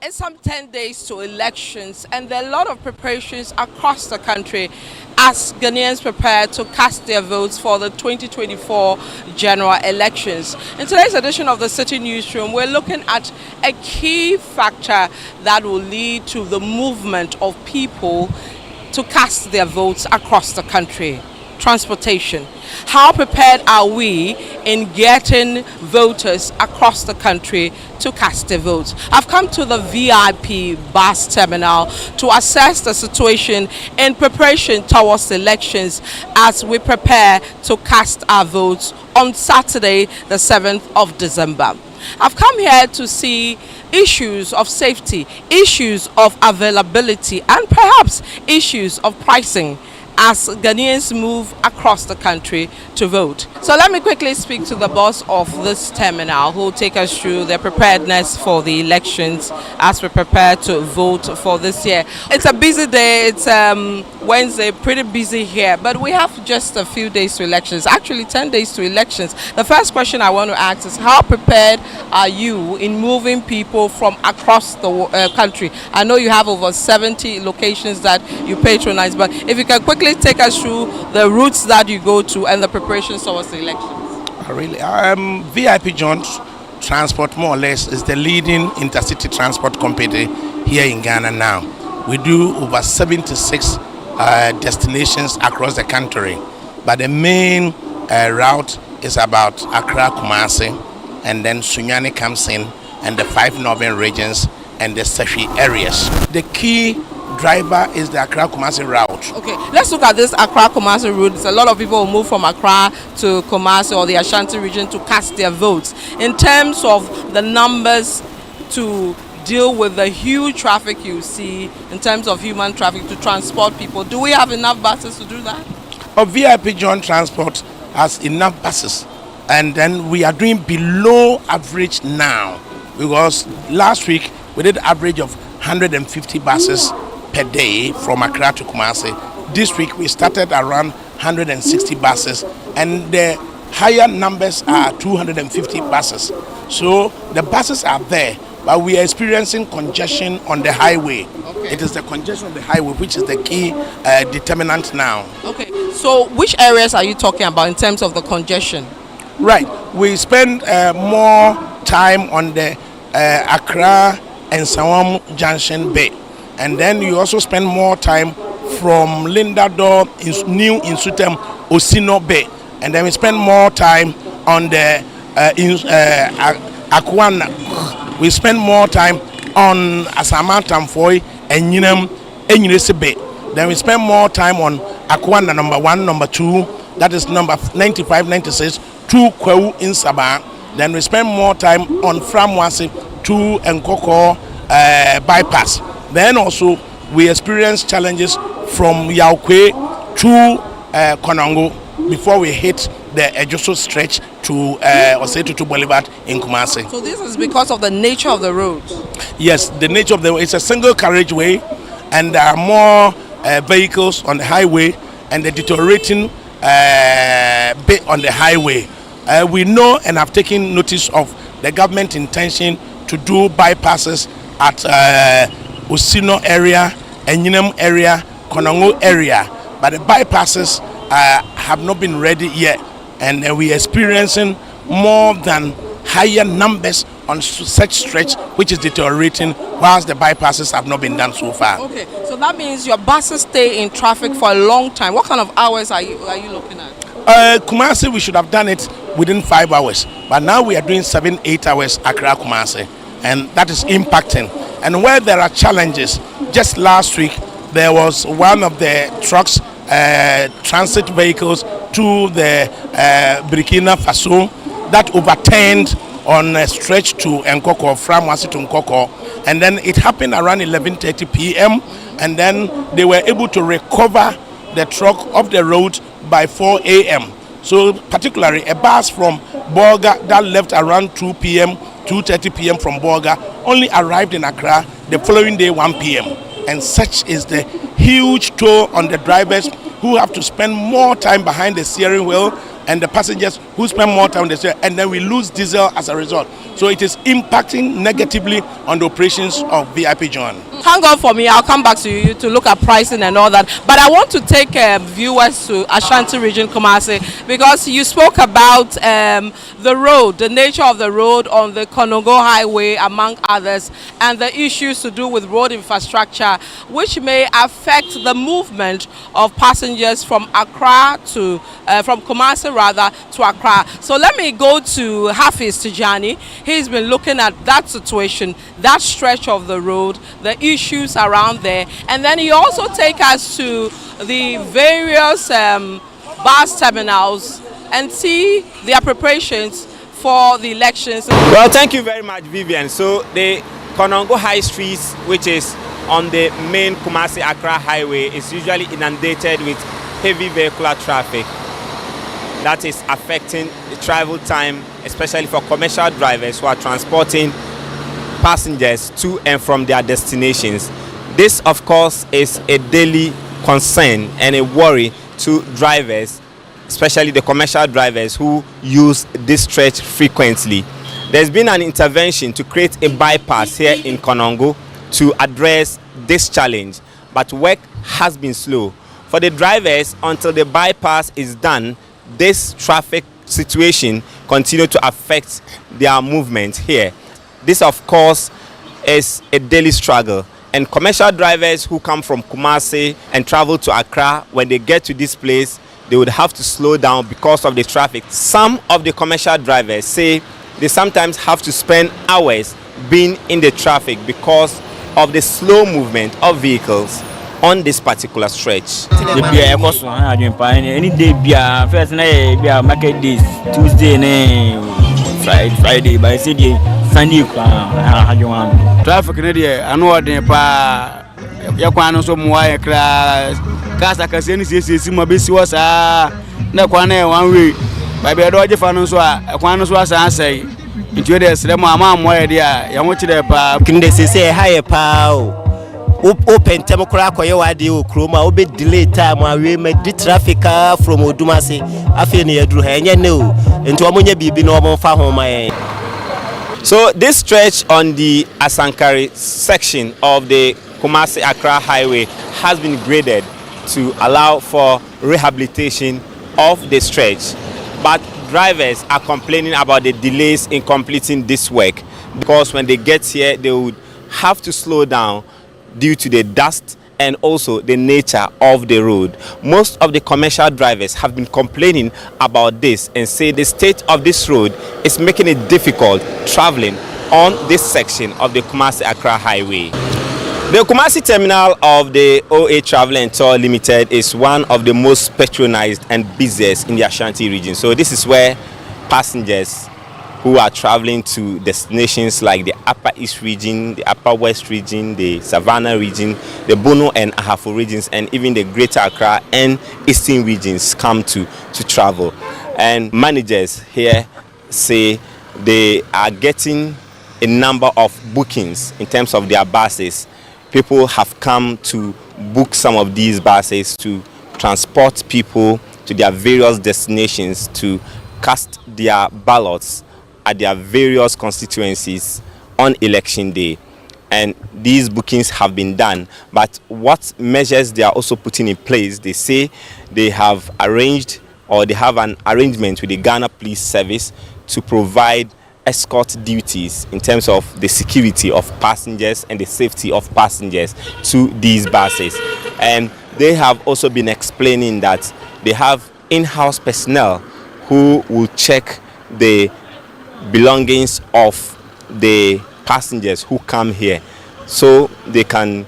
It's some 10 days to elections, and there are a lot of preparations across the country as Ghanaians prepare to cast their votes for the 2024 general elections. In today's edition of the City Newsroom, we're looking at a key factor that will lead to the movement of people to cast their votes across the country: transportation. How prepared are we in getting voters across the country to cast their votes? I've come to the VIP bus terminal to assess the situation in preparation towards the elections as we prepare to cast our votes on Saturday, the 7th of December. I've come here to see issues of safety, issues of availability, and perhaps issues of pricing as Ghanaians move across the country to vote. So let me quickly speak to the boss of this terminal who will take us through their preparedness for the elections as we prepare to vote for this year. It's a busy day, it's Wednesday, pretty busy here, but we have just a few days to elections, actually 10 days to elections. The first question I want to ask is, how prepared are you in moving people from across the country? I know you have over 70 locations that you patronize, but if you can quickly take us through the routes that you go to and the preparations towards the elections. Really, VIP Jones Transport more or less is the leading intercity transport company here in Ghana now. We do over 76 destinations across the country, but the main route is about Accra, Kumasi, and then Sunyani comes in, and the 5 northern regions and the Sefi areas. The key driver is the Accra Kumasi route. Okay, let's look at this Accra Kumasi route. A lot of people will move from Accra to Kumasi or the Ashanti region to cast their votes. In terms of the numbers to deal with the huge traffic you see, in terms of human traffic to transport people, do we have enough buses to do that? VIP John Transport has enough buses, and then we are doing below average now, because last week we did average of 150 buses per day from Accra to Kumasi. This week we started around 160 buses, and the higher numbers are 250 buses. So the buses are there, but we are experiencing congestion on the highway. Okay. It is the congestion on the highway which is the key determinant now. Okay, so which areas are you talking about in terms of the congestion? Right, we spend more time on the Accra and Sawam Junction Bay. And then you also spend more time from Lindador, New Insutem, Osino Bay. And then we spend more time on the Akwana. We spend more time on Asamantamfoy and Enyirese Bay. Then we spend more time on Akwana number 1, number 2, that is number 95, 96, 2 Kwewu in Sabah. Then we spend more time on Framwasi, 2 Nkoko bypass. Then also we experience challenges from Yaukwe to Konongo before we hit the Ejoso stretch to Osetutu Boulevard in Kumasi. So this is because of the nature of the road? Yes, the nature of the road. It's a single carriageway, and there are more vehicles on the highway, and the deteriorating bit on the highway. We know and have taken notice of the government intention to do bypasses at Osino area, Enyinem area, Konongo area, but the bypasses have not been ready yet, and we are experiencing more than higher numbers on such stretch which is deteriorating, whilst the bypasses have not been done so far. Okay, so that means your buses stay in traffic for a long time. What kind of hours are you looking at? Kumasi, we should have done it within 5 hours, but now we are doing 7-8 hours Accra Kumasi, and that is impacting. And where there are challenges, just last week there was one of the trucks, transit vehicles to the Burkina Faso that overturned on a stretch to Nkoko, from Wasi to Nkoko, and then it happened around 11:30 p.m. and then they were able to recover the truck off the road by 4 a.m. So particularly a bus from Bolga that left around 2 p.m. 2:30 p.m. from Bolga only arrived in Accra the following day 1 p.m. And such is the huge toll on the drivers who have to spend more time behind the steering wheel and the passengers who spend more time on the street, and then we lose diesel as a result. So it is impacting negatively on the operations of VIP Joan. Hang on for me, I'll come back to you to look at pricing and all that. But I want to take viewers to Ashanti region, Kumasi, because you spoke about the road, the nature of the road on the Konongo Highway, among others, and the issues to do with road infrastructure, which may affect the movement of passengers from Accra to, from Kumasi rather, to Accra. So let me go to Hafiz Tijani. He's been looking at that situation, that stretch of the road, the issues around there, and then he also take us to the various bus terminals and see their preparations for the elections. Well, thank you very much, Vivian. So the Konongo High Street, which is on the main Kumasi-Accra highway, is usually inundated with heavy vehicular traffic that is affecting the travel time, especially for commercial drivers who are transporting passengers to and from their destinations. This, of course, is a daily concern and a worry to drivers, especially the commercial drivers who use this stretch frequently. There's been an intervention to create a bypass here in Konongo to address this challenge, but work has been slow. For the drivers, until the bypass is done, this traffic situation continues to affect their movement here. This, of course, is a daily struggle. And commercial drivers who come from Kumasi and travel to Accra, when they get to this place, they would have to slow down because of the traffic. Some of the commercial drivers say they sometimes have to spend hours being in the traffic because of the slow movement of vehicles on this particular stretch. Any day, first night, market days, Tuesday, Friday, but I said Sunday. Traffic, I know the pa. Yakwano so more class. Casa Cassini says, my business was no one way. By the Dodge Fanos, Aquanos was answer. Into this, the mamma, more idea. I want you to can they say higher pow? Open Temocraco, you are the Kroma, obe delay time while we make the traffic from Odumasi. I feel near Drew Hanya no, into Amonia be normal for home. So this stretch on the Asankari section of the Kumasi-Accra highway has been graded to allow for rehabilitation of the stretch. But drivers are complaining about the delays in completing this work because when they get here, they would have to slow down due to the dust and also the nature of the road. Most of the commercial drivers have been complaining about this and say the state of this road is making it difficult traveling on this section of the Kumasi-Accra highway. The Kumasi terminal of the OA Travel and Tour Limited is one of the most patronized and busiest in the Ashanti region. So this is where passengers who are traveling to destinations like the Upper East region, the Upper West region, the Savannah region, the Bono and Ahafo regions, and even the Greater Accra and Eastern regions come to travel. And managers here say they are getting a number of bookings in terms of their buses. People have come to book some of these buses to transport people to their various destinations to cast their ballots at their various constituencies on election day. And these bookings have been done, but what measures they are also putting in place, they say they have arranged or they have an arrangement with the Ghana Police Service to provide escort duties in terms of the security of passengers and the safety of passengers to these buses. And they have also been explaining that they have in-house personnel who will check the belongings of the passengers who come here so they can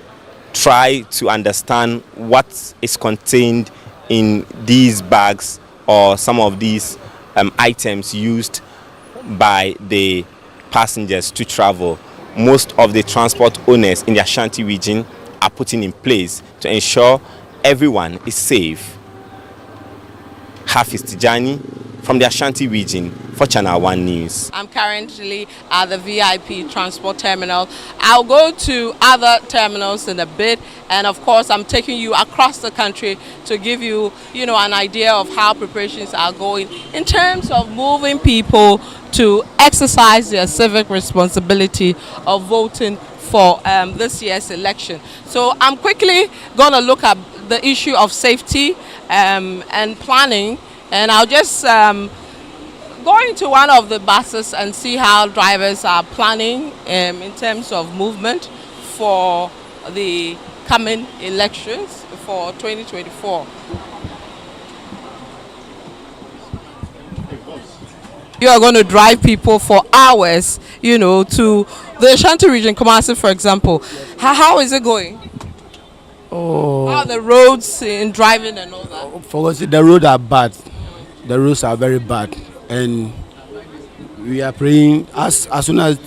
try to understand what is contained in these bags or some of these items used by the passengers to travel. Most of the transport owners in the Ashanti region are putting in place to ensure everyone is safe. Hafiz Tijani from the Ashanti region, for Channel One News. I'm currently at the VIP transport terminal. I'll go to other terminals in a bit, and of course I'm taking you across the country to give you, an idea of how preparations are going in terms of moving people to exercise their civic responsibility of voting for this year's election. So I'm quickly going to look at the issue of safety and planning, and I'll just go into one of the buses and see how drivers are planning in terms of movement for the coming elections for 2024. You are going to drive people for hours, to the Ashanti region, Kumasi, for example. How is it going? Oh, How are the roads in driving and all that? for us, the roads are bad. The roads are very bad. And we are praying as soon as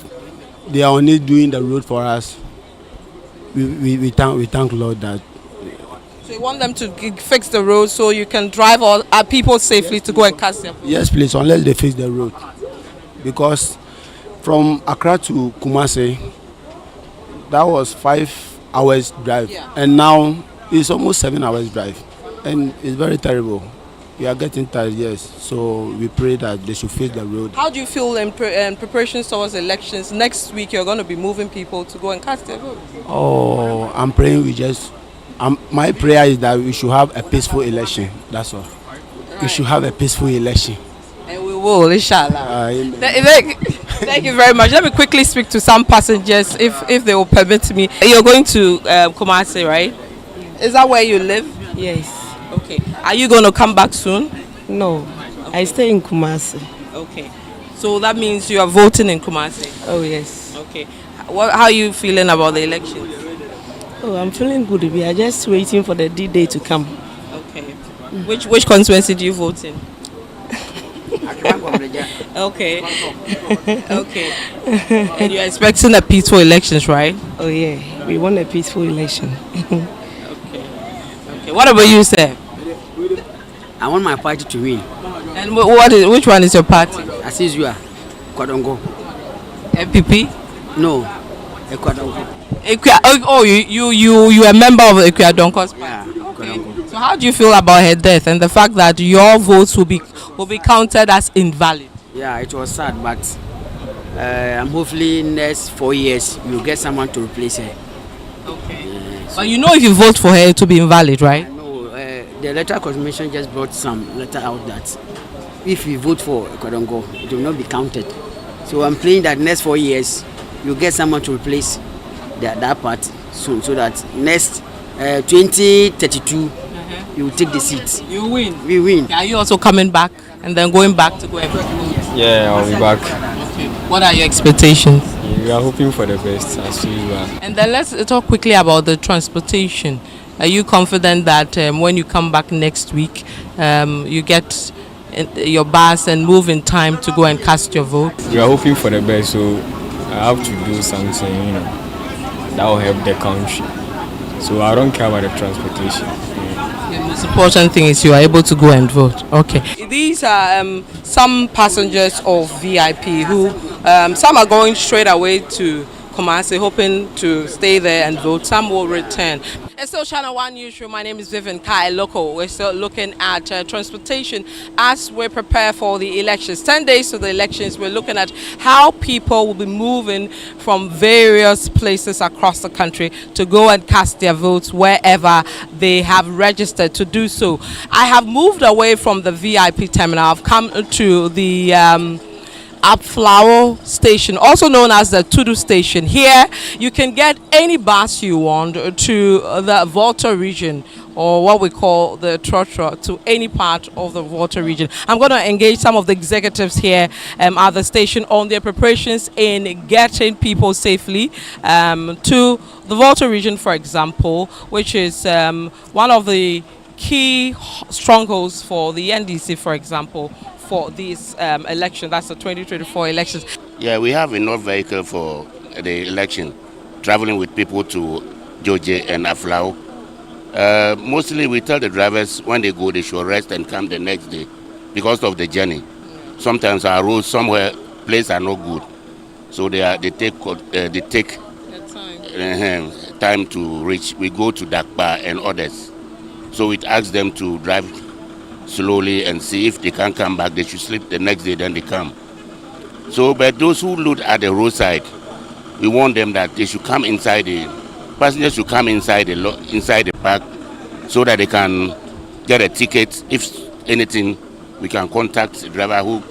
they are only doing the road for us, we thank Lord that. So you want them to fix the road so you can drive all people safely to go and cast their vote? Yes, please, unless they fix the road. Because from Accra to Kumasi, that was 5 hours drive. Yeah. And now it's almost 7 hours drive. And it's very terrible. We are getting tired, yes. So we pray that they should fix the road. How do you feel in preparations towards elections? Next week you're going to be moving people to go and cast their vote. Oh, I'm praying my prayer is that we should have a peaceful election. That's all. Right. We should have a peaceful election. And we will, inshallah. Amen. Thank you very much. Let me quickly speak to some passengers, if they will permit me. You're going to Kumasi, right? Is that where you live? Yes. Okay. Are you going to come back soon? No. I stay in Kumasi. Okay. So that means you are voting in Kumasi? Oh, yes. Okay. How are you feeling about the election? Oh, I'm feeling good. We are just waiting for the D-Day to come. Okay. Which constituency do you vote in? Okay. Okay. And you're expecting a peaceful elections, right? Oh, yeah. We want a peaceful election. Okay. Okay. What about you, sir? I want my party to win. And which one is your party? As usual, Kwadongo. MPP? No, Kwadongo. You are a member of the Ekwadonko's party. Yeah, Okay. Kwadongo. So how do you feel about her death and the fact that your votes will be counted as invalid? Yeah, it was sad, but I'm hopefully next 4 years we'll get someone to replace her. Okay. But you know if you vote for her it will be invalid, right? No, the electoral commission just brought some letter out that if we vote for Kwadongo, it will not be counted. So I'm praying that next 4 years you'll get someone to replace that part soon, so that next 2032 you will take the seat. You win. We win. Are you also coming back and then going back to go and vote? Yeah, I'll be back. Okay. What are your expectations? We are hoping for the best as usual. And then let's talk quickly about the transportation. Are you confident that when you come back next week, you get your bus and move in time to go and cast your vote? We are hoping for the best, so I have to do something, that will help the country. So I don't care about the transportation. The most important thing is you are able to go and vote. Okay. These are some passengers of VIP who, some are going straight away to Kumasi, hoping to stay there and vote. Some will return. It's still Channel One Newsroom. My name is Vivian Lokko. We're still looking at transportation as we prepare for the elections. 10 days to the elections, we're looking at how people will be moving from various places across the country to go and cast their votes wherever they have registered to do so. I have moved away from the VIP terminal. I've come to the Flower station, also known as the Tudu station. Here you can get any bus you want to the Volta region, or what we call the Trotro, to any part of the Volta region. I'm going to engage some of the executives here at the station on their preparations in getting people safely to the Volta region, for example, which is one of the key strongholds for the NDC, for example, for this election. That's the 2024 elections. Yeah, we have enough vehicle for the election, traveling with people to Joje and Aflao. Mostly we tell the drivers when they go they should rest and come the next day because of the journey. sometimes our roads somewhere places are not good, so they take time to reach. We go to Dakpa and others, so it asks them to drive slowly and see if they can come back. They should sleep the next day, then they come. So, but those who load at the roadside, we warn them that they should come inside passengers should come inside the park, so that they can get a ticket. If anything, we can contact the driver who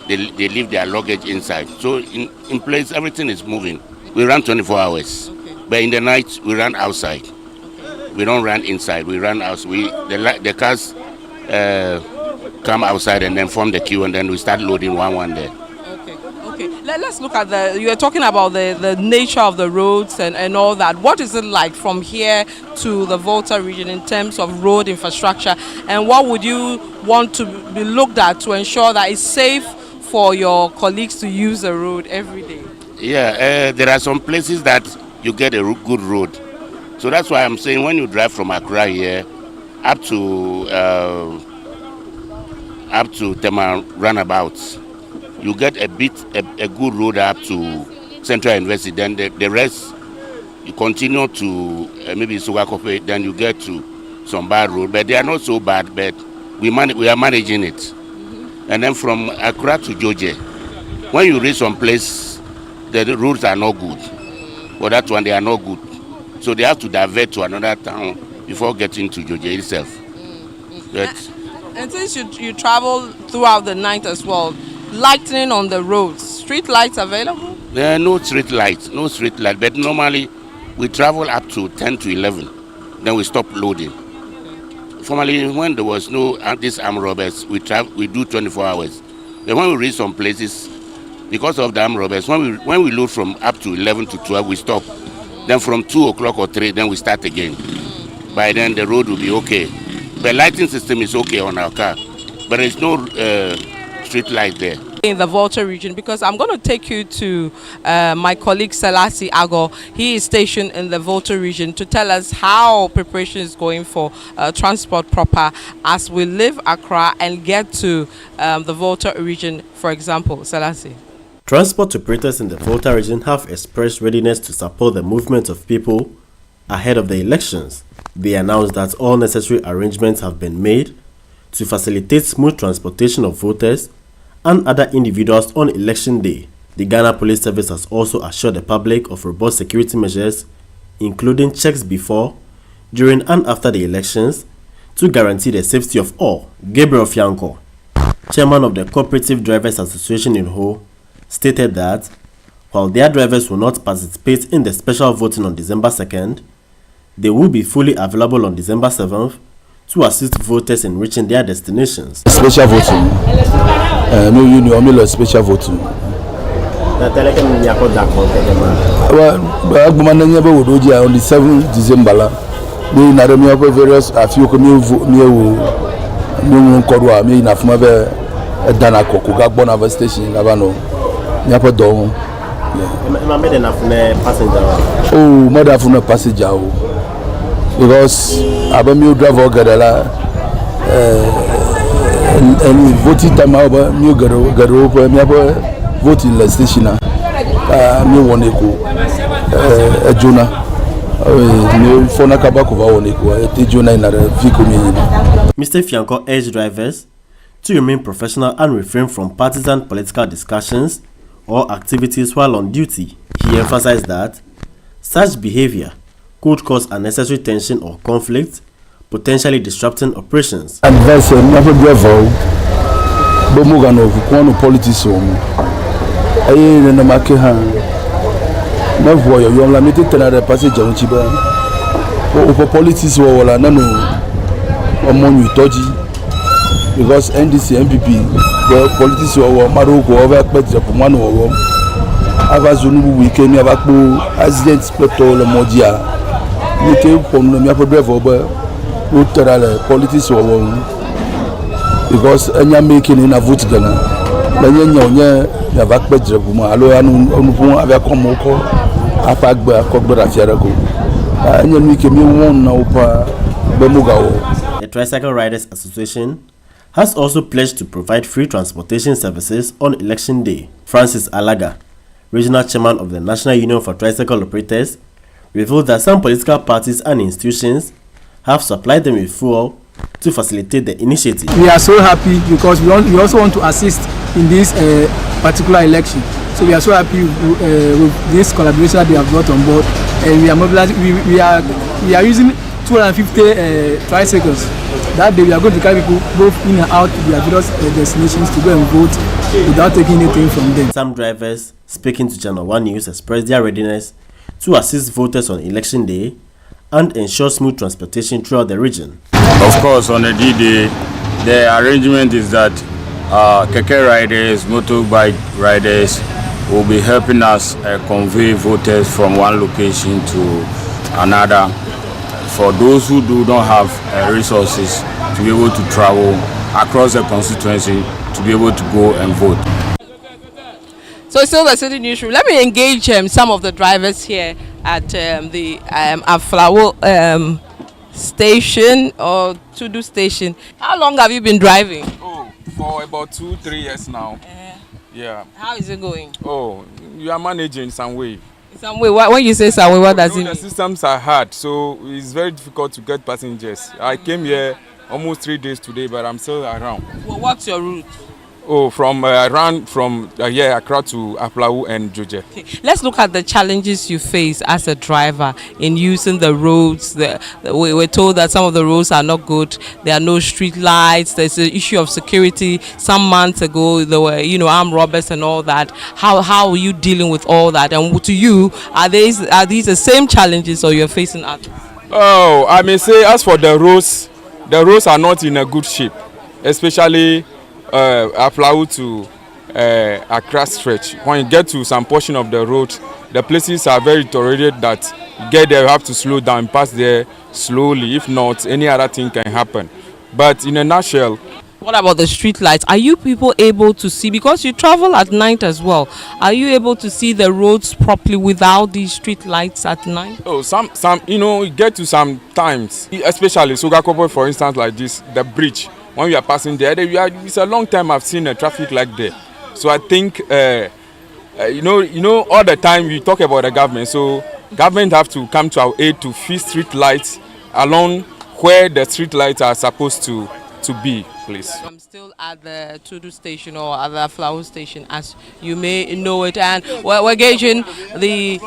they leave their luggage inside. So in place, everything is moving. We run 24 hours, but in the night we run outside. We don't run inside. We run outside. The cars come outside and then form the queue, and then we start loading one there. Okay. Let's look at you were talking about the nature of the roads and all that. What is it like from here to the Volta region in terms of road infrastructure, and what would you want to be looked at to ensure that it's safe for your colleagues to use the road every day? Yeah, there are some places that you get a good road. So that's why I'm saying when you drive from Accra here up to Tema roundabouts, you get a good road up to Central University. Then the rest, you continue to maybe Sugakope, then you get to some bad road. But they are not so bad, but we are managing it. Mm-hmm. And then from Accra to Georgia, when you reach some place, the roads are not good. For that one, they are not good. So they have to divert to another town before getting to Georgia itself. Mm-hmm. And since you travel throughout the night as well, lightning on the roads, street lights available? There are no street lights, but normally we travel up to 10 to 11, then we stop loading. Okay. Formerly, when there was no these armed robbers, we do 24 hours. Then when we reach some places, because of the armed robbers, when we load from up to 11 to 12, we stop. Then from 2 o'clock or 3, then we start again. By then the road will be okay. The lighting system is okay on our car, but there's no street light there. In the Volta region, because I'm going to take you to my colleague Selassie Ago. He is stationed in the Volta region to tell us how preparation is going for transport proper as we leave Accra and get to the Volta region, for example. Selassie. Transport operators in the Volta region have expressed readiness to support the movement of people ahead of the elections. They announced that all necessary arrangements have been made to facilitate smooth transportation of voters and other individuals on election day. The Ghana Police Service has also assured the public of robust security measures, including checks before, during and after the elections, to guarantee the safety of all. Gabriel Fianco, chairman of the Cooperative Drivers Association in Ho, stated that while their drivers will not participate in the special voting on December 2nd, they will be fully available on December 7th to assist voters in reaching their destinations. Special voting. No union, only special voting. Well, on the 7th December, we have various a few station. Oh, mother for no passenger. Because Abamio driver Gadala and voting time over new Garo, voting the station. Me one echo, Juna, Fona Kabakova one echo, Tijuna in a vehicle. Mr. Fianco urged drivers to remain professional and refrain from partisan political discussions or activities while on duty. He emphasized that such behavior could cause unnecessary tension or conflict, potentially disrupting operations. Advice never driver, Bomugano, one politics. I ain't in the market hand. No boy, you are limited to another passage on Chiba. For politics, or among you, Toji, because NDC, MPP, the politics or Maroko over Petra Pumano. Avazunu weekend, Yavaku, Accident Spector, Modia. We came from the Miapo driver, but politics or because any making in a vote Ghana. Nanya, Yavak Petra Puma, Aloan, Avakomoko, Apagba, Cobra Fiarago. And you make me one now, Bemugao. The Tricycle Riders Association has also pledged to provide free transportation services on election day. Francis Alaga, regional chairman of the National Union for Tricycle Operators, revealed that some political parties and institutions have supplied them with fuel to facilitate the initiative. We are so happy because we also want to assist in this particular election. So we are so happy with this collaboration that they have brought on board, and we are mobilizing. We are using 250 tricycles. That day we are going to carry people both in and out to their various destinations to go and vote without taking anything from them. Some drivers speaking to ChannelOne News expressed their readiness to assist voters on election day and ensure smooth transportation throughout the region. Of course, on a D-Day, the arrangement is that keke riders, motorbike riders will be helping us convey voters from one location to another. For those who do not have resources to be able to travel across the constituency to be able to go and vote. So it's still the city newsroom. Let me engage some of the drivers here at the Aflawo station or Tudu station. How long have you been driving? Oh, for about 2-3 years now. Yeah. How is it going? Oh, you are managing some way. Some way. When you say some way, what does it mean? The systems are hard, so it's very difficult to get passengers. I came here almost 3 days today, but I'm still around. Well, what's your route? Oh, from around from here Accra to Aflawo and Joje. Okay. Let's look at the challenges you face as a driver in using the roads. We were told that some of the roads are not good. There are no street lights. There's an issue of security. Some months ago, there were armed robbers and all that. How are you dealing with all that? And to you, are these the same challenges or you're facing others? Oh, I may say as for the roads are not in a good shape, especially Aflawo to Accra stretch. When you get to some portion of the road, the places are very deteriorated that you get there, you have to slow down, pass there slowly. If not, any other thing can happen. But in a nutshell, what about the street lights? Are you people able to see, because you travel at night as well, are you able to see the roads properly without these street lights at night? Oh, some you get to some times, especially Sogakopo, for instance, like this, the bridge. When we are passing there, it's a long time I've seen a traffic like there. So I think, all the time we talk about the government. So government have to come to our aid to fix street lights along where the street lights are supposed to be, please. I'm still at the Tudu station or at the Flower station, as you may know it, and we're gauging the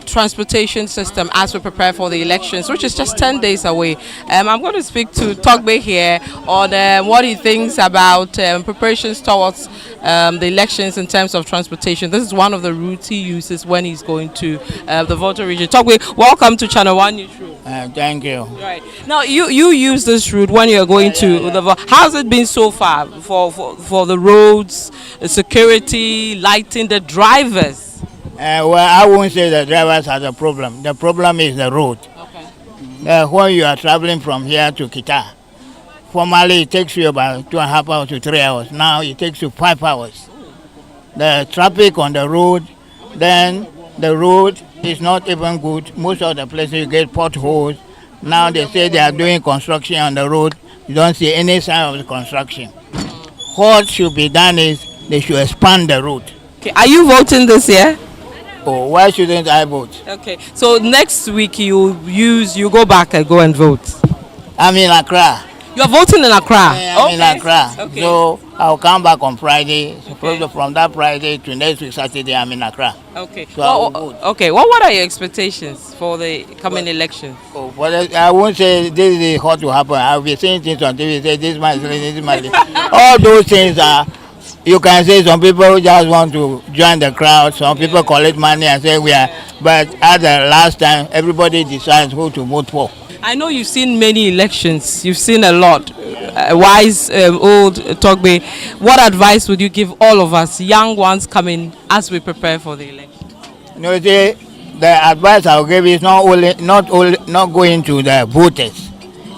transportation system as we prepare for the elections, which is just 10 days away. I'm going to speak to Togbe here on what he thinks about preparations towards the elections in terms of transportation. This is one of the routes he uses when he's going to the Volta region. Togbe, welcome to ChannelOne Newsroom. Thank you. Right. Now, you use this route when you're going to the Volta. How's it been so far for the roads, the security, lighting, the drivers? Well, I won't say the drivers have a problem. The problem is the road. Okay. When you are traveling from here to Kita, formerly it takes you about 2.5 hours to 3 hours. Now it takes you 5 hours. The traffic on the road, then the road is not even good. Most of the places you get potholes. Now they say they are doing construction on the road. You don't see any sign of the construction. What should be done is they should expand the road. Okay. Are you voting this year? Oh, why shouldn't I vote? Okay, so next week you go back and go and vote. I'm in Accra. You're voting in Accra? Yeah, I'm in Accra. Okay. So I'll come back on Friday. Okay. From that Friday to next week Saturday, I'm in Accra. Okay. So okay. What are your expectations for the coming elections? Oh, well, I won't say this is what will happen. I'll be saying things on TV. Say this man, this man. All those things are. You can say some people just want to join the crowd. Some people collect money and say we are. But at the last time, everybody decides who to vote for. I know you've seen many elections. You've seen a lot. Wise, old Togbe. What advice would you give all of us, young ones, coming as we prepare for the election? The advice I'll give is not going to the voters.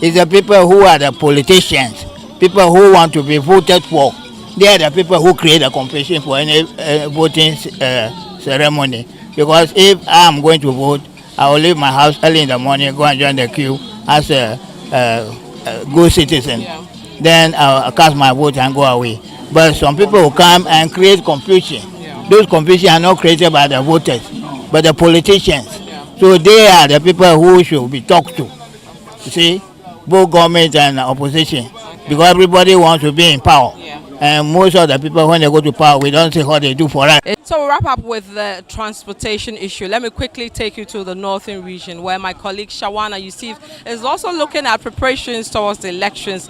It's the people who are the politicians, people who want to be voted for. They are the people who create a competition for any voting ceremony. Because if I'm going to vote, I will leave my house early in the morning, go and join the queue as a good citizen. Yeah. then I'll cast my vote and go away. But some people will come and create confusion. Those confusions are not created by the voters, but the politicians. So they are the people who should be talked to. You see, both government and opposition, because everybody wants to be in power. And most of the people, when they go to power, we don't see what they do for us. So we'll wrap up with the transportation issue. Let me quickly take you to the northern region, where my colleague Shawana Yusuf is also looking at preparations towards the elections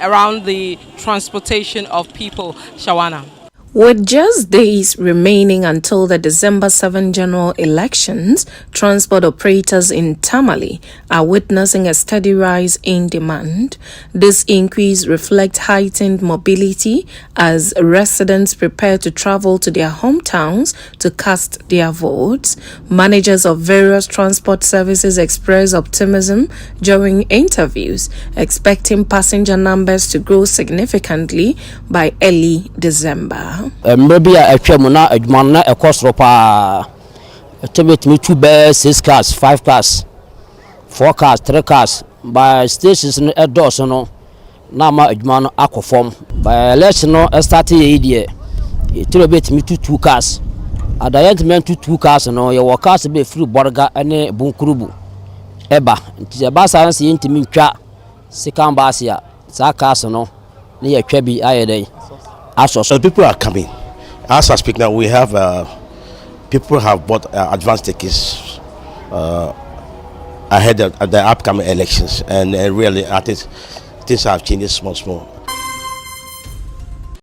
around the transportation of people. Shawana. With just days remaining until the December 7 general elections, transport operators in Tamale are witnessing a steady rise in demand. This increase reflects heightened mobility as residents prepare to travel to their hometowns to cast their votes. Managers of various transport services express optimism during interviews, expecting passenger numbers to grow significantly by early December. Maybe a chamuna a mana a cost ropa to me 2 bears, 6 cars, 5 cars, 4 cars, 3 cars by stations a dozen nama a man aquaform by election no starting idea to bit me 2 cars. At the end meant 2 cars no your cars be free burger and a bunkurubu eba the bassa into me chat second basia Sakas no near Trebi Ayade. So people are coming. As I speak now, we have people have bought advance tickets ahead of the upcoming elections, and really, I think things have changed small.